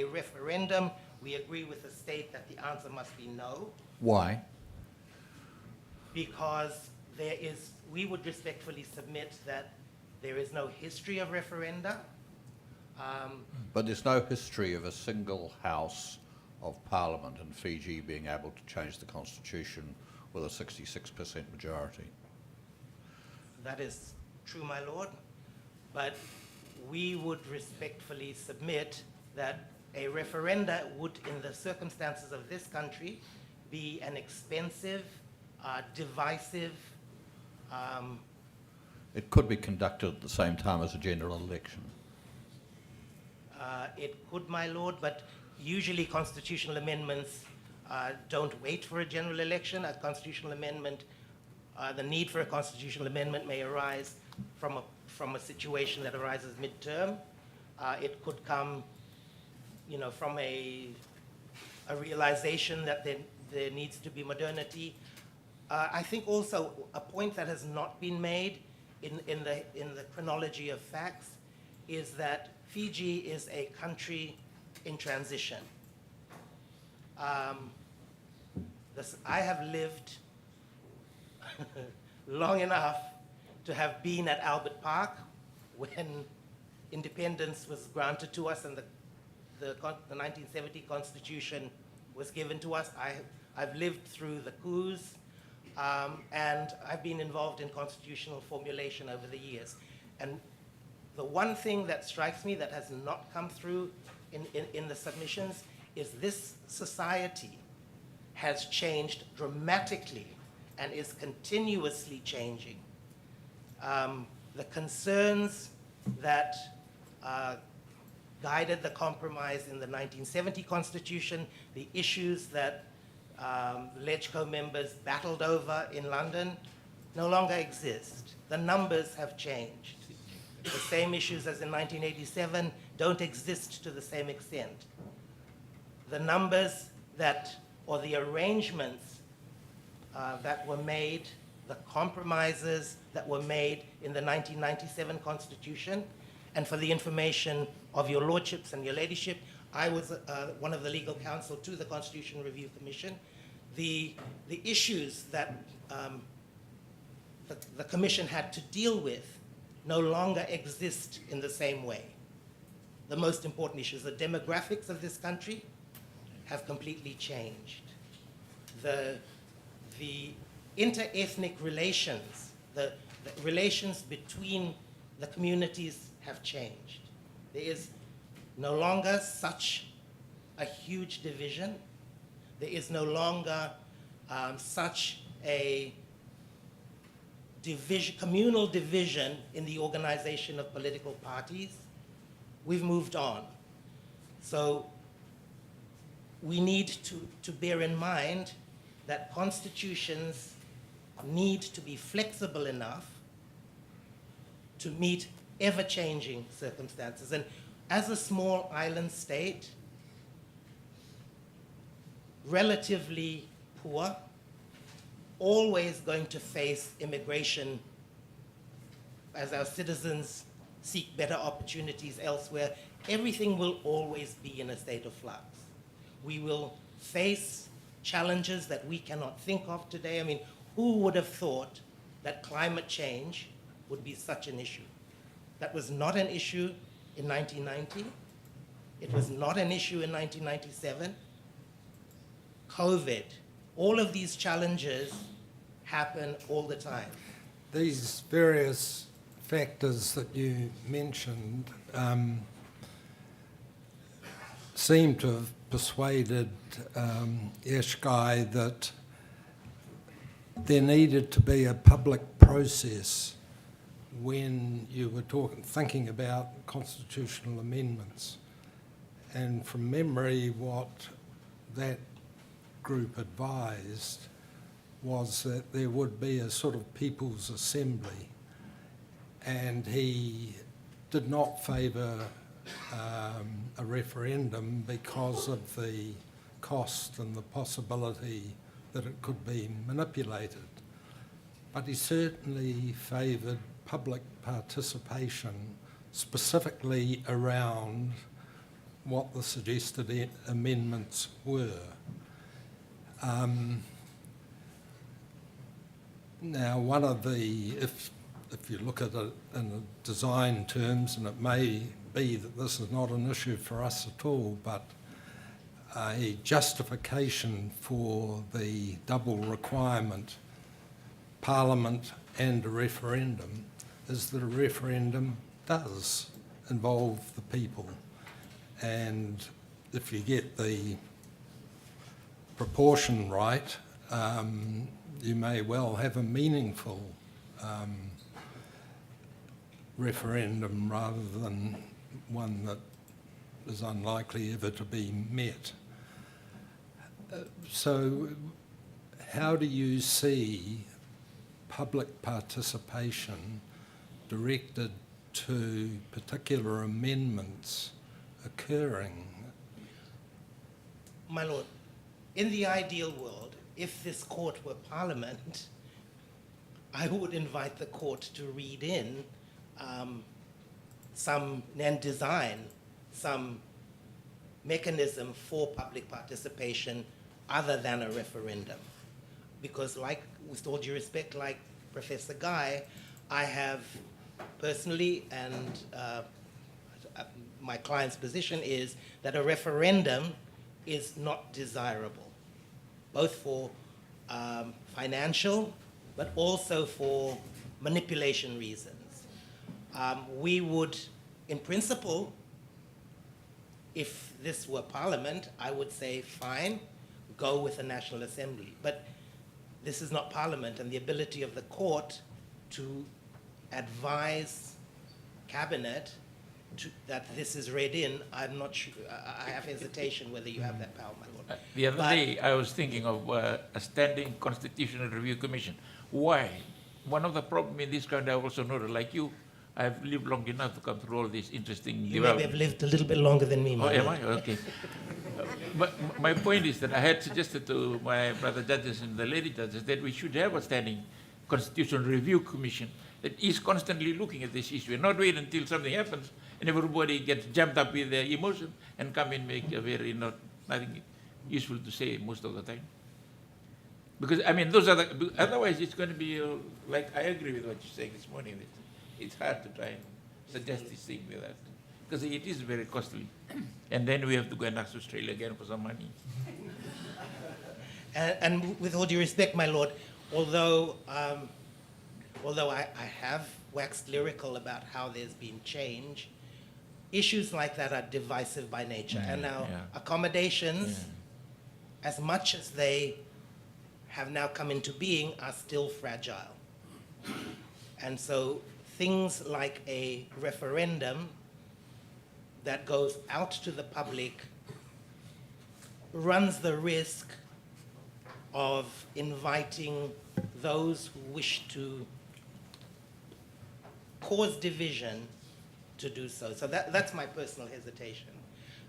referendum? We agree with the state that the answer must be no. Why? Because we would respectfully submit that there is no history of referenda. But there's no history of a single House of Parliament in Fiji being able to change the Constitution with a 66% majority. That is true, my lord, but we would respectfully submit that a referenda would, in the circumstances of this country, be an expensive, divisive. It could be conducted at the same time as a general election. It could, my lord, but usually constitutional amendments don't wait for a general election. A constitutional amendment, the need for a constitutional amendment may arise from a situation that arises midterm. It could come, from a realization that there needs to be modernity. I think also a point that has not been made in the chronology of facts is that Fiji is a country in transition. I have lived long enough to have been at Albert Park when independence was granted to us and the 1970 Constitution was given to us. I've lived through the coups, and I've been involved in constitutional formulation over the years. And the one thing that strikes me that has not come through in the submissions is this society has changed dramatically and is continuously changing. The concerns that guided the compromise in the 1970 Constitution, the issues that LegCo members battled over in London no longer exist. The numbers have changed. The same issues as in 1987 don't exist to the same extent. The numbers that, or the arrangements that were made, the compromises that were made in the 1997 Constitution, and for the information of your lordships and your ladyship, I was one of the legal counsel to the Constitution Review Commission. The issues that the commission had to deal with no longer exist in the same way. The most important issues, the demographics of this country have completely changed. The inter-ethnic relations, the relations between the communities have changed. There is no longer such a huge division. There is no longer such a communal division in the organization of political parties. We've moved on. So we need to bear in mind that constitutions need to be flexible enough to meet ever-changing circumstances. And as a small island state, relatively poor, always going to face immigration as our citizens seek better opportunities elsewhere. Everything will always be in a state of flux. We will face challenges that we cannot think of today. I mean, who would have thought that climate change would be such an issue? That was not an issue in 1990. It was not an issue in 1997. COVID, all of these challenges happen all the time. These various factors that you mentioned seem to have persuaded Eshkai that there needed to be a public process when you were thinking about constitutional amendments. And from memory, what that group advised was that there would be a sort of people's assembly, and he did not favour a referendum because of the cost and the possibility that it could be manipulated. But he certainly favoured public participation, specifically around what the suggested amendments were. Now, one of the, if you look at it in design terms, and it may be that this is not an issue for us at all, but a justification for the double requirement, Parliament and a referendum, is that a referendum does involve the people. And if you get the proportion right, you may well have a meaningful referendum rather than one that is unlikely ever to be met. So how do you see public participation directed to particular amendments occurring? My Lord, in the ideal world, if this court were Parliament, I would invite the court to read in and design some mechanism for public participation other than a referendum. Because, like, with all due respect, like Professor Guy, I have personally, and my client's position is that a referendum is not desirable, both for financial, but also for manipulation reasons. We would, in principle, if this were Parliament, I would say, fine, go with the National Assembly. But this is not Parliament, and the ability of the court to advise Cabinet that this is read in, I'm not sure, I have hesitation whether you have that power, my lord. The other But- day, I was thinking of a standing Constitutional Review Commission. Why? One of the problems in this country, I also noted, like you, I've lived long enough to come through all these interesting You maybe have lived a little bit longer than me, Oh, my am lord. I? Okay. But my point is that I had suggested to my brother judges and the lady judges that we should have a standing Constitutional Review Commission that is constantly looking at this issue and not wait until something happens and everybody gets jammed up with their emotion and come and make a very nothing useful to say most of the time. Because, I mean, those are the, otherwise it's going to be like, I agree with what you're saying this morning, that it's hard to try and suggest this thing with that. Because it is very costly. And then we have to go and ask Australia again for some money. And with all due respect, my lord, although I have waxed lyrical about how there's been change, issues like that are divisive by nature. And now yeah. accommodations, as much as they have now come into being, are still fragile. And so things like a referendum that goes out to the public runs the risk of inviting those who wish to cause division to do so. So that's my personal hesitation.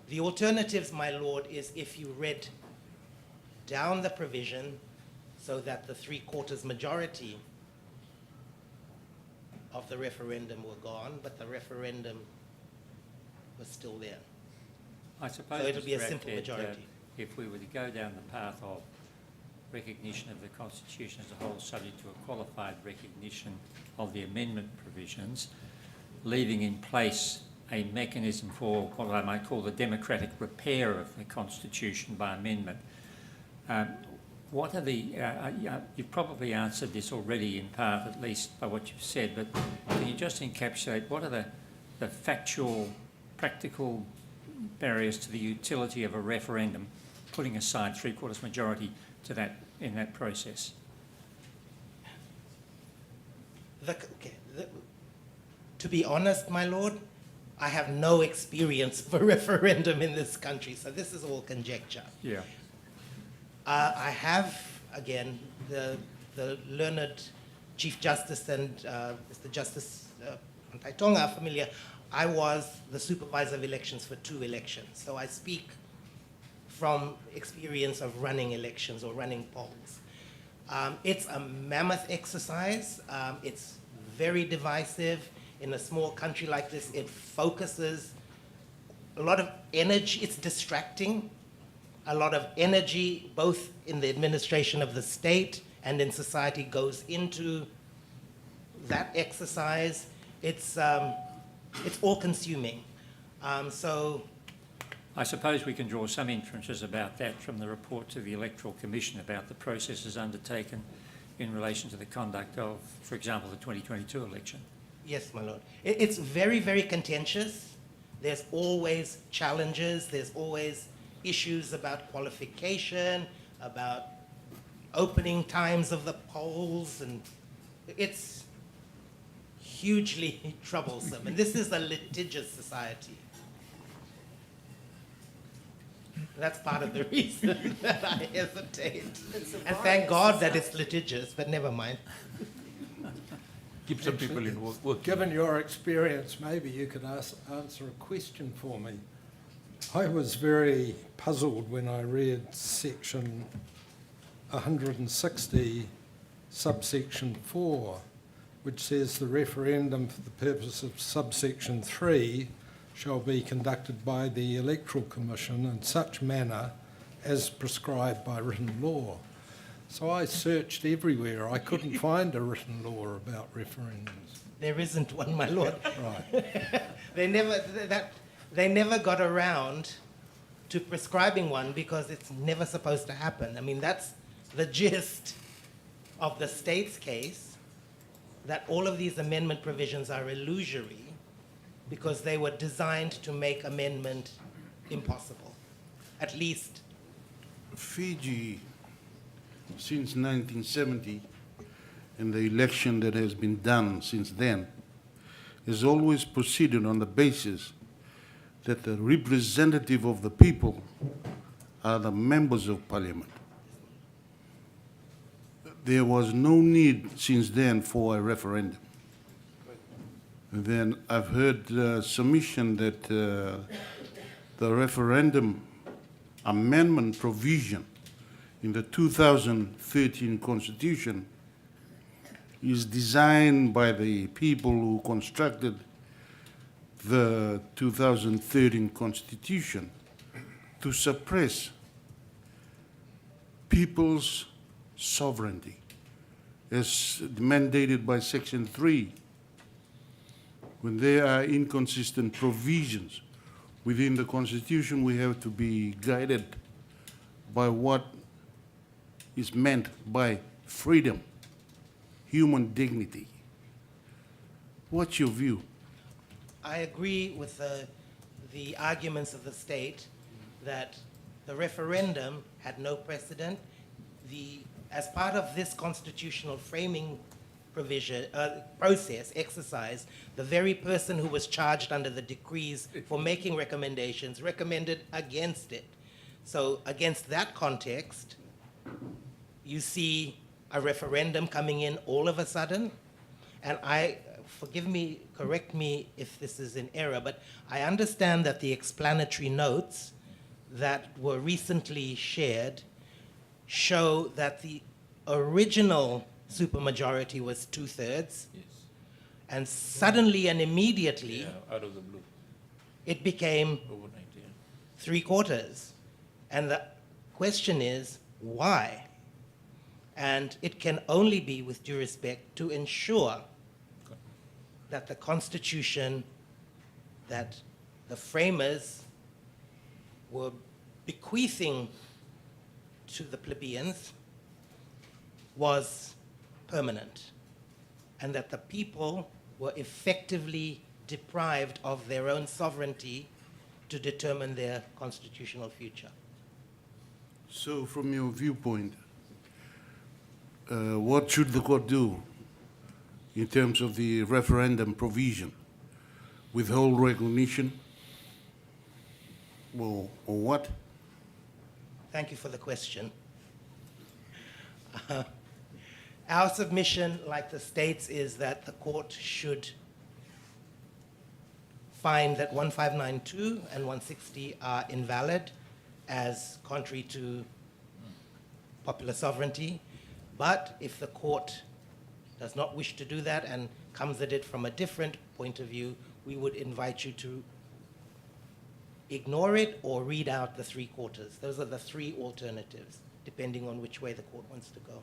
The alternatives, my lord, is if you read down the provision so that the 3/4 majority of the referendum were gone, but the referendum was still there. I suppose So it'll be a Mr. simple Radcliffe, majority. if we were to go down the path of recognition of the Constitution as a whole subject to a qualified recognition of the amendment provisions, leaving in place a mechanism for what I might call the democratic repair of the Constitution by amendment. What are the, you've probably answered this already in part, at least by what you've said, but can you just encapsulate what are the factual, practical barriers to the utility of a referendum, putting aside 3/4 majority to that, in that process? To be honest, my lord, I have no experience of a referendum in this country, so this is all conjecture. Yeah. I have, again, the learned Chief Justice and Mr. Justice Taitonga are familiar. I was the supervisor of elections for 2 elections, so I speak from experience of running elections or running polls. It's a mammoth exercise. It's very divisive. In a small country like this, it focuses a lot of energy. It's distracting. A lot of energy, both in the administration of the state and in society, goes into that exercise. It's all-consuming. So I suppose we can draw some inferences about that from the report to the Electoral Commission about the processes undertaken in relation to the conduct of, for example, the 2022 election. yes, my lord. It's very, very contentious. There's always challenges. There's always issues about qualification, about opening times of the polls, and it's hugely troublesome. And this is a litigious society. That's part of the reason that I hesitate. It's a And violent thank God that society. it's litigious, but never mind. Keep some people in work. Given your experience, maybe you could answer a question for me. I was very puzzled when I read section 160, subsection 4, which says the referendum for the purpose of subsection 3 shall be conducted by the Electoral Commission in such manner as prescribed by written law. So I searched everywhere. I couldn't find a written law about referendums. There isn't one, my lord. Right. They never got around to prescribing one because it's never supposed to happen. I mean, that's the gist of the state's case, that all of these amendment provisions are illusory because they were designed to make amendment impossible, at least Fiji, since 1970, and the election that has been done since then, has always proceeded on the basis that the representative of the people are the members of parliament. There was no need since then for a referendum. And then I've heard submission that the referendum amendment provision in the 2013 Constitution is designed by the people who constructed the 2013 Constitution to suppress people's sovereignty as mandated by Section 3. When there are inconsistent provisions within the Constitution, we have to be guided by what is meant by freedom, human dignity. What's your view? I agree with the arguments of the state that the referendum had no precedent. As part of this constitutional framing process, exercise, the very person who was charged under the decrees for making recommendations recommended against it. So against that context, you see a referendum coming in all of a sudden, and forgive me, correct me if this is in error, but I understand that the explanatory notes that were recently shared show that the original supermajority was 2/3, Yes. and suddenly and immediately Yeah, out of the blue, it became overnight, yeah. 3/4. And the question is, why? And it can only be, with due respect, to ensure that the Constitution that the framers were bequeathing to the plebeians was permanent, and that the people were effectively deprived of their own sovereignty to determine their constitutional future. So from your viewpoint, what should the court do in terms of the referendum provision? Withhold recognition? Or what? Thank you for the question. Our submission, like the state's, is that the court should find that 1592 and 160 are invalid as contrary to popular sovereignty. But if the court does not wish to do that and comes at it from a different point of view, we would invite you to ignore it or read out the 3/4. Those are the three alternatives, depending on which way the court wants to go.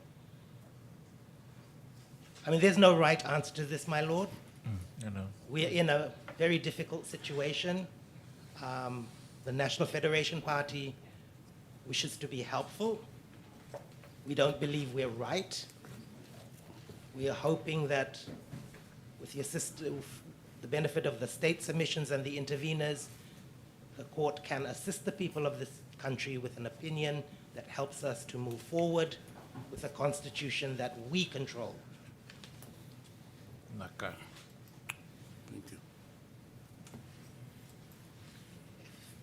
I mean, there's no right answer to this, my lord. I know. We're in a very difficult situation. The National Federation Party wishes to be helpful. We don't believe we're right. We are hoping that with the benefit of the state submissions and the interveners, the court can assist the people of this country with an opinion that helps us to move forward with a constitution that we control. Naka. Thank you.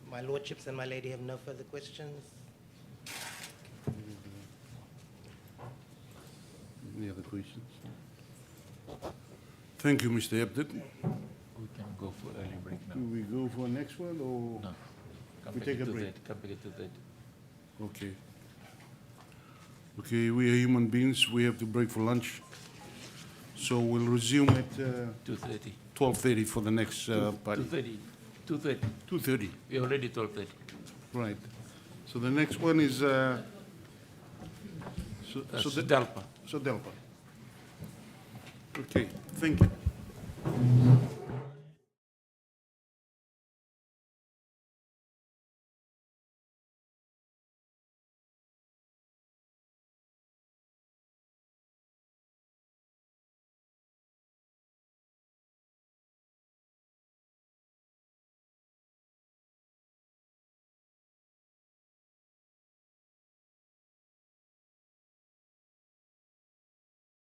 My lordships and my lady have no further questions. Any other questions? Thank you, Mr. Ebden. We can go for early break now. Do we go for next one or? No. Come We back take a to break. that. Come back to that. Okay. Okay, we are human beings. We have to break for lunch. So we'll resume at 2:30. 12:30 for the next party. 2:30. 2:30. 2:30, We already 12:30. right. So the next one is Dalpa. Sodelpa. Okay, thank you.